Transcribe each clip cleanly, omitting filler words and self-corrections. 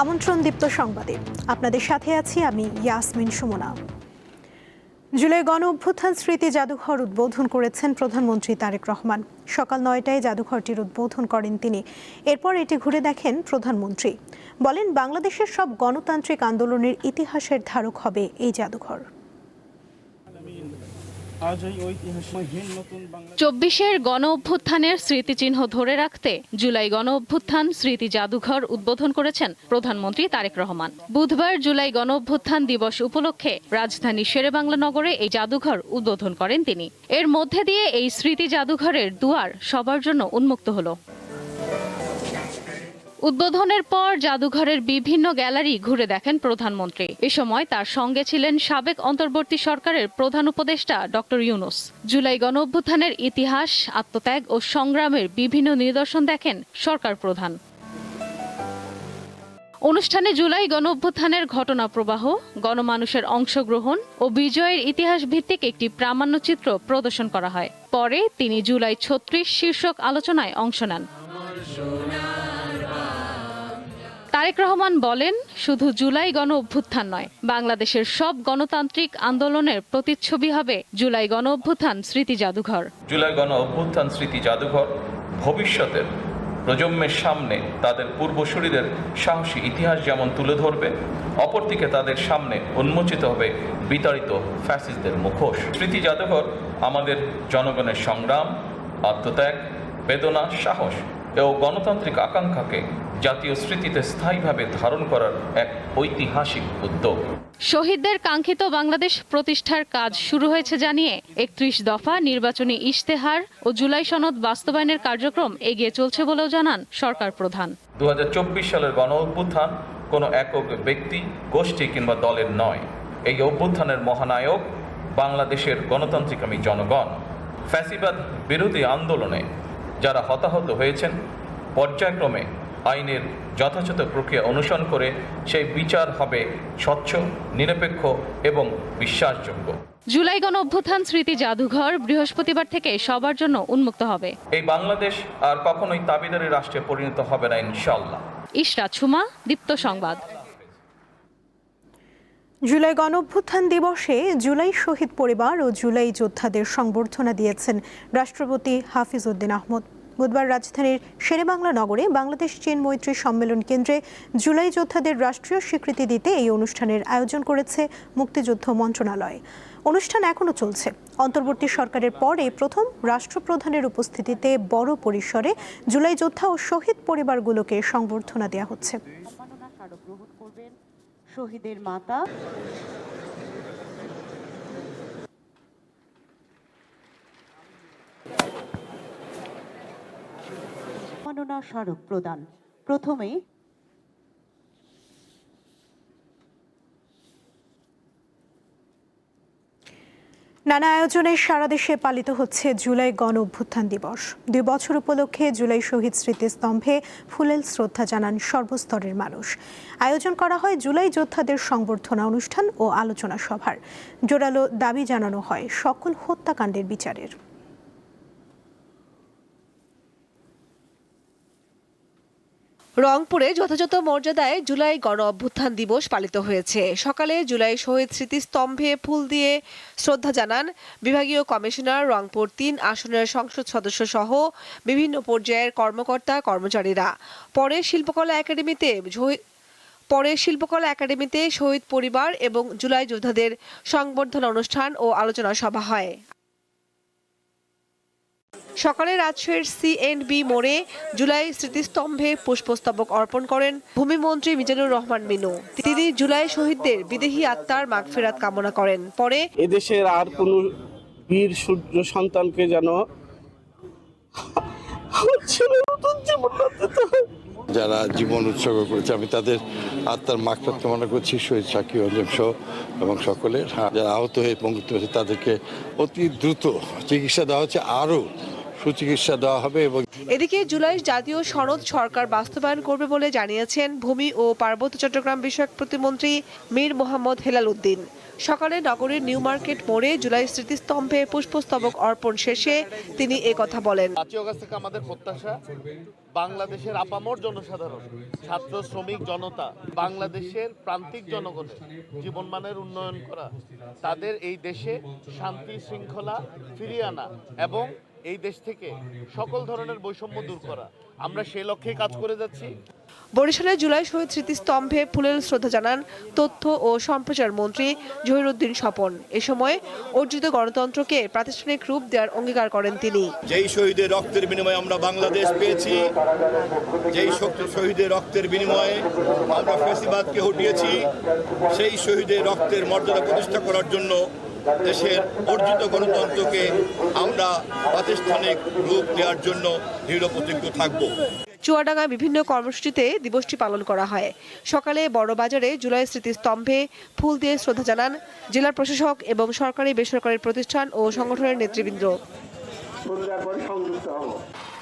আমন্ত্রণ দীপ্ত সংবাদে আপনাদের সাথে আছি আমি ইয়াসমিন সুমনা। জুলাই গণ অভ্যুত্থান স্মৃতি জাদুঘর উদ্বোধন করেছেন প্রধানমন্ত্রী তারেক রহমান। সকাল ৯টায় জাদুঘরটির উদ্বোধন করেন তিনি। এরপর এটি ঘুরে দেখেন প্রধানমন্ত্রী। বলেন, বাংলাদেশের সব গণতান্ত্রিক আন্দোলনের ইতিহাসের ধারক হবে এই জাদুঘর। ২৪-এর গণ অভ্যুত্থানের স্মৃতিচিহ্ন ধরে রাখতে জুলাই গণ অভ্যুত্থান স্মৃতি জাদুঘর উদ্বোধন করেছেন প্রধানমন্ত্রী তারেক রহমান। বুধবার জুলাই গণ অভ্যুত্থান দিবস উপলক্ষে রাজধানী শেরেবাংলা নগরে এই জাদুঘর উদ্বোধন করেন তিনি। এর মধ্যে দিয়ে এই স্মৃতি জাদুঘরের দুয়ার সবার জন্য উন্মুক্ত হলো। উদ্বোধনের পর জাদুঘরের বিভিন্ন গ্যালারি ঘুরে দেখেন প্রধানমন্ত্রী। এ সময় তার সঙ্গে ছিলেন সাবেক অন্তর্বর্তী সরকারের প্রধান উপদেষ্টা ডক্টর ইউনূস। জুলাই গণ অভ্যুত্থানের ইতিহাস, আত্মত্যাগ ও সংগ্রামের বিভিন্ন নিদর্শন দেখেন সরকার প্রধান। অনুষ্ঠানে জুলাই গণ অভ্যুত্থানের ঘটনা প্রবাহ, গণমানুষের অংশগ্রহণ ও বিজয়ের ইতিহাস ভিত্তিক একটি প্রামাণ্যচিত্র প্রদর্শন করা হয়। পরে তিনি জুলাই ৩৬ শীর্ষক আলোচনায় অংশ নেন। তারেক রহমান বলেন, শুধু জুলাই গণ অভ্যুত্থান নয়, বাংলাদেশের সব গণতান্ত্রিক আন্দোলনের প্রতিচ্ছবি হবে জুলাই গণ অভ্যুত্থান স্মৃতি জাদুঘর। জুলাই গণ অভ্যুত্থান স্মৃতি জাদুঘর ভবিষ্যতের প্রজন্মের সামনে তাদের পূর্বসূরিদের সাহসী ইতিহাস যেমন তুলে ধরবে, অপরদিকে তাদের সামনে উন্মোচিত হবে বিতাড়িত ফ্যাসিস্টদের মুখোশ। স্মৃতি জাদুঘর আমাদের জনগণের সংগ্রাম, আত্মত্যাগ, বেদনা, সাহস ও গণতান্ত্রিক আকাঙ্ক্ষাকে জাতীয় স্মৃতিতে স্থায়ীভাবে ধারণ করার এক ঐতিহাসিক উদ্যোগ। শহীদদের কাঙ্ক্ষিত বাংলাদেশ প্রতিষ্ঠার কাজ শুরু হয়েছে জানিয়ে ৩১ দফা নির্বাচনী ইশতেহার ও জুলাই সনদ বাস্তবায়নের কার্যক্রম এগিয়ে চলছে বলেও জানান সরকার প্রধান। ২০২৪ সালের গণ অভ্যুত্থান কোনো একক ব্যক্তি, গোষ্ঠী কিংবা দলের নয়। এই অভ্যুত্থানের মহানায়ক বাংলাদেশের গণতান্ত্রিকামী জনগণ। ফ্যাসিবাদ বিরোধী আন্দোলনে যারা হতাহত হয়েছেন, পর্যায়ক্রমে আইনের যথাযথ প্রক্রিয়া অনুসরণ করে সেই বিচার হবে স্বচ্ছ, নিরপেক্ষ এবং বিশ্বাসযোগ্য। জুলাই গণ অভ্যুত্থান স্মৃতি জাদুঘর বৃহস্পতিবার থেকে সবার জন্য উন্মুক্ত হবে। এই বাংলাদেশ আর কখনোই তাবিদারি রাষ্ট্রে পরিণত হবে না, ইনশাআল্লাহ। ইশরাত সুমা, দীপ্ত সংবাদ। জুলাই গণ অভ্যুত্থান দিবসে জুলাই শহীদ পরিবার ও জুলাই যোদ্ধাদের সংবর্ধনা দিয়েছেন রাষ্ট্রপতি হাফিজ উদ্দিন আহমদ। বুধবার রাজধানীর শেরেবাংলা নগরে বাংলাদেশ চীন মৈত্রী সম্মেলন কেন্দ্রে জুলাই যোদ্ধাদের রাষ্ট্রীয় স্বীকৃতি দিতে এই অনুষ্ঠানের আয়োজন করেছে মুক্তিযুদ্ধ মন্ত্রণালয়। অনুষ্ঠান এখনো চলছে। অন্তর্বর্তী সরকারের পরে প্রথম রাষ্ট্রপ্রধানের উপস্থিতিতে বড় পরিসরে জুলাই যোদ্ধা ও শহীদ পরিবারগুলোকে সংবর্ধনা দেওয়া হচ্ছে। শহীদের মাতা সম্মাননা স্মারক প্রদান। প্রথমে নানা আয়োজনে সারা দেশে পালিত হচ্ছে জুলাই গণ অভ্যুত্থান দিবস। ২ বছর উপলক্ষে জুলাই শহীদ স্মৃতিস্তম্ভে ফুলেল শ্রদ্ধা জানান সর্বস্তরের মানুষ। আয়োজন করা হয় জুলাই যোদ্ধাদের সংবর্ধনা অনুষ্ঠান ও আলোচনা সভার। জোরালো দাবি জানানো হয় সকল হত্যাকাণ্ডের বিচারের। রংপুরে যথাযথ মর্যাদায় জুলাই গণ অভ্যুত্থান দিবস পালিত হয়েছে। সকালে জুলাই শহীদ স্মৃতিস্তম্ভে ফুল দিয়ে শ্রদ্ধা জানান বিভাগীয় কমিশনার, রংপুর ৩ আসনের সংসদ সদস্য সহ বিভিন্ন পর্যায়ের কর্মকর্তা কর্মচারীরা। পরে শিল্পকলা একাডেমিতে শহীদ পরিবার এবং জুলাই যোদ্ধাদের সংবর্ধনা অনুষ্ঠান ও আলোচনা সভা হয়। সকালে রাজশাহীর CNB মোড়ে জুলাই স্মৃতিস্তম্ভে পুষ্পস্তবক অর্পণ করেন ভূমিমন্ত্রী মিজানুর রহমান মিনু। তিনি জুলাই শহীদদের বিদেহী আত্মার মাগফিরাত কামনা করেন। পরে এদেশের আর কোনো বীর সূর্য সন্তানকে যেন যারা জীবন উৎসর্গ করেছে, আমি তাদের আত্মার মাগফিরাত কামনা করছি, শহীদ সাকি অঞ্জম সহ এবং সকলের। যারা আহত হয়ে পঙ্গুত্ব হয়েছে তাদেরকে অতি দ্রুত চিকিৎসা দেওয়া হচ্ছে, আরও সুচিকিৎসা দেওয়া হবে এবং এদিকে জুলাই জাতীয় সনদ সরকার বাস্তবায়ন করবে বলে জানিয়েছেন ভূমি ও পার্বত্য চট্টগ্রাম বিষয়ক প্রতিমন্ত্রী মীর মোহাম্মদ হেলাল উদ্দিন। সকালে নগরীর নিউ মার্কেট মোড়ে জুলাই স্মৃতিস্তম্ভে পুষ্পস্তবক অর্পণ শেষে তিনি কথা বলেন। 5 অগস্ট থেকে আমাদের প্রত্যাশা বাংলাদেশের আপামর জনসাধারণ, ছাত্র শ্রমিক জনতা, বাংলাদেশের প্রান্তিক জনগণের জীবনমানের উন্নয়ন করা, তাদের এই দেশে শান্তি শৃঙ্খলা ফিরিয়ে আনা এবং এই দেশ থেকে সকল ধরনের বৈষম্য দূর করা। আমরা সেই লক্ষ্যে কাজ করে যাচ্ছি। বরিশালে জুলাই শহীদ স্মৃতিস্তম্ভে ফুলেল শ্রদ্ধা জানান তথ্য ও সম্প্রচার মন্ত্রী জহিরুদ্দিন স্বপন। এ সময় অর্জিত গণতন্ত্রকে প্রাতিষ্ঠানিক রূপ দেওয়ার অঙ্গীকার করেন তিনি। যেই শহীদের রক্তের বিনিময়ে আমরা বাংলাদেশ পেয়েছি, যেই শহীদের রক্তের বিনিময়ে আমরা ফ্যাসিবাদকে হটিয়েছি, সেই শহীদের রক্তের মর্যাদা প্রতিষ্ঠা করার জন্য দেশের অর্জিত গণতন্ত্রকে আমরা প্রাতিষ্ঠানিক রূপ দেওয়ার জন্য দৃঢ় প্রতিজ্ঞ থাকব। চুয়াডাঙ্গায় বিভিন্ন কর্মসূচিতে দিবসটি পালন করা হয়। সকালে বড়বাজারে জুলাই স্মৃতিস্তম্ভে ফুল দিয়ে শ্রদ্ধা জানান জেলা প্রশাসক এবং সরকারি বেসরকারি প্রতিষ্ঠান ও সংগঠনের নেতৃবৃন্দ।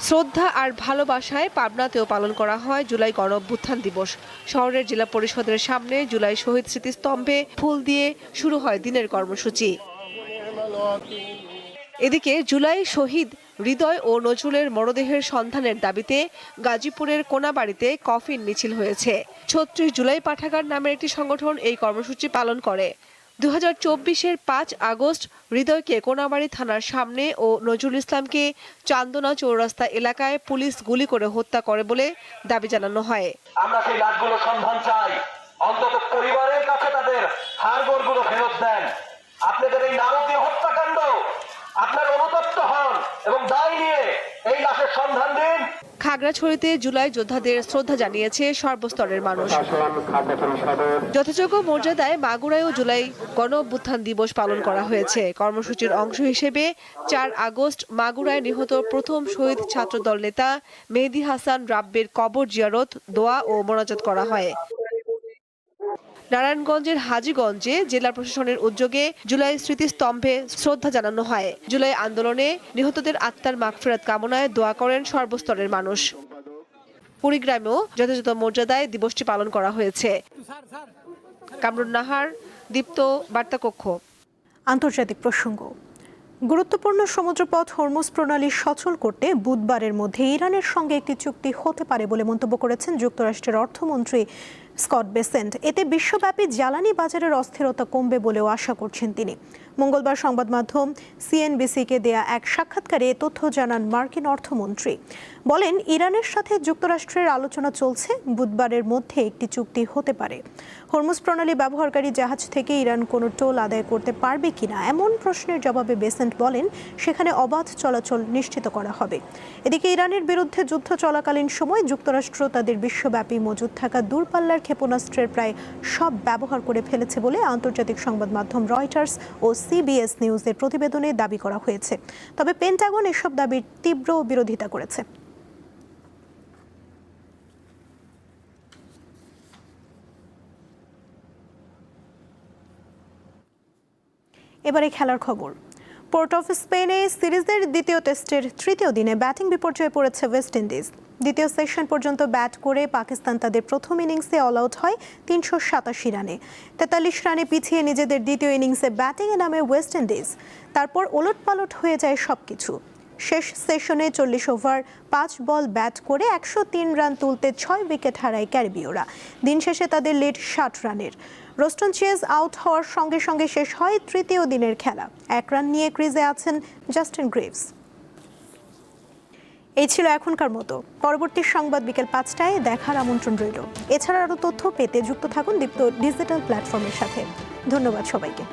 শ্রদ্ধা আর ভালোবাসায় পাবনাতেও পালন করা হয় জুলাই গণঅভ্যুত্থান দিবস। শহরের জেলা পরিষদের সামনে জুলাই শহীদ স্মৃতিস্তম্ভে ফুল দিয়ে শুরু হয় দিনের কর্মসূচি। এদিকে জুলাই শহীদ হৃদয় ও নজরুলের মরদেহের সন্ধানের দাবিতে গাজীপুরের কোনাবাড়িতে কফিন মিছিল হয়েছে। ৩৬ জুলাই পাঠাগার নামের একটি সংগঠন এই কর্মসূচি পালন করে। 2024-এর 5 আগস্ট হৃদয়কে কোনাবাড়ি থানার সামনে ও নজরুল ইসলামকে চান্দনা চৌরাস্তা এলাকায় পুলিশ গুলি করে হত্যা করে বলে দাবি জানানো হয়। আমরা সেই লাশগুলোর সন্ধান চাই, অন্তত পরিবারের কাছে তাদের হাড়গোড়গুলো ফেরত দেন। আপনাদের এই নারকীয় হত্যাকাণ্ড আপনার অনুতপ্ত হন এবং দায় নিয়ে এই লাশের সন্ধান দিন। খাগড়াছড়িতে জুলাই যোদ্ধাদের শ্রদ্ধা জানিয়েছে সর্বস্তরের মানুষ। যথাযোগ্য মর্যাদায় মাগুরায়ও জুলাই গণঅভ্যুত্থান দিবস পালন করা হয়েছে। কর্মসূচির অংশ হিসেবে 4 আগস্ট মাগুরায় নিহত প্রথম শহীদ ছাত্রদল নেতা মেহেদী হাসান রাব্বির কবর জিয়ারত, দোয়া ও মোনাজাত করা হয়। নারায়ণগঞ্জের হাজীগঞ্জে জেলা প্রশাসনের উদ্যোগে জুলাই স্মৃতিস্তম্ভে শ্রদ্ধা জানানো হয়। জুলাই আন্দোলনে নিহতদের আত্মার মাগফিরাত কামনায় দোয়া করেন সর্বস্তরের মানুষ। কুড়িগ্রামেও যথাযথ মর্যাদায় দিবসটি পালন করা হয়েছে। কামরুন নাহার, দীপ্ত বার্তাকক্ষ। আন্তর্জাতিক প্রসঙ্গ। গুরুত্বপূর্ণ সমুদ্রপথ হরমুজ প্রণালী সচল করতে বুধবারের মধ্যে ইরানের সঙ্গে একটি চুক্তি হতে পারে বলে মন্তব্য করেছেন যুক্তরাষ্ট্রের অর্থমন্ত্রী স্কট বেসেন্ট। এতে বিশ্বব্যাপী জ্বালানি বাজারের অস্থিরতা কমবে বলেও আশা করছেন তিনি। মঙ্গলবার সংবাদ মাধ্যম সিএনবিসিকে দেয়া এক সাক্ষাৎকারে এ তথ্য জানান মার্কিন অর্থমন্ত্রী। বলেন, ইরানের সাথে যুক্তরাষ্ট্রের আলোচনা চলছে, বুধবারের মধ্যে একটি চুক্তি হতে পারে। হরমুজ প্রণালী ব্যবহারকারী জাহাজ থেকে ইরান কোনো টোল আদায় করতে পারবে কিনা এমন প্রশ্নের জবাবে বেসেন্ট বলেন, সেখানে অবাধ চলাচল নিশ্চিত করা হবে। এদিকে ইরানের বিরুদ্ধে যুদ্ধ চলাকালীন সময় যুক্তরাষ্ট্র তাদের বিশ্বব্যাপী মজুদ থাকা দূরপাল্লার ক্ষেপণাস্ত্রের প্রায় সব ব্যবহার করে ফেলেছে বলে আন্তর্জাতিক সংবাদ মাধ্যম রয়টার্স ও সিবিএস নিউজের প্রতিবেদনে দাবি করা হয়েছে। তবে পেন্টাগন এসব দাবির তীব্র বিরোধিতা করেছে। এবারে খেলার খবর। পোর্ট অফ স্পেনে সিরিজের দ্বিতীয় টেস্টের তৃতীয় দিনে ব্যাটিং বিপর্যয়ে পড়েছে ওয়েস্ট ইন্ডিজ। দ্বিতীয় সেশন পর্যন্ত ব্যাট করে পাকিস্তান তাদের প্রথম ইনিংসে অল আউট হয় 387 রানে। 43 রানে পিছিয়ে নিজেদের দ্বিতীয় ইনিংসে ব্যাটিংয়ে নামে ওয়েস্ট ইন্ডিজ। তারপর ওলটপালট হয়ে যায় সবকিছু। শেষ সেশনে 40 ওভার 5 বল ব্যাট করে 103 রান তুলতে 6 উইকেট হারায় ক্যারিবীয়রা। দিন শেষে তাদের লিড 60 রানের। রোস্টন চেজ আউট হওয়ার সঙ্গে সঙ্গে শেষ হয় তৃতীয় দিনের খেলা। 1 রান নিয়ে ক্রিজে আছেন জাস্টিন গ্রিভস। এই ছিল এখনকার মতো। পরবর্তী সংবাদ বিকেল 5টায় দেখার আমন্ত্রণ রইল। এছাড়া আরও তথ্য পেতে যুক্ত থাকুন দীপ্ত ডিজিটাল প্ল্যাটফর্মের সাথে। ধন্যবাদ সবাইকে।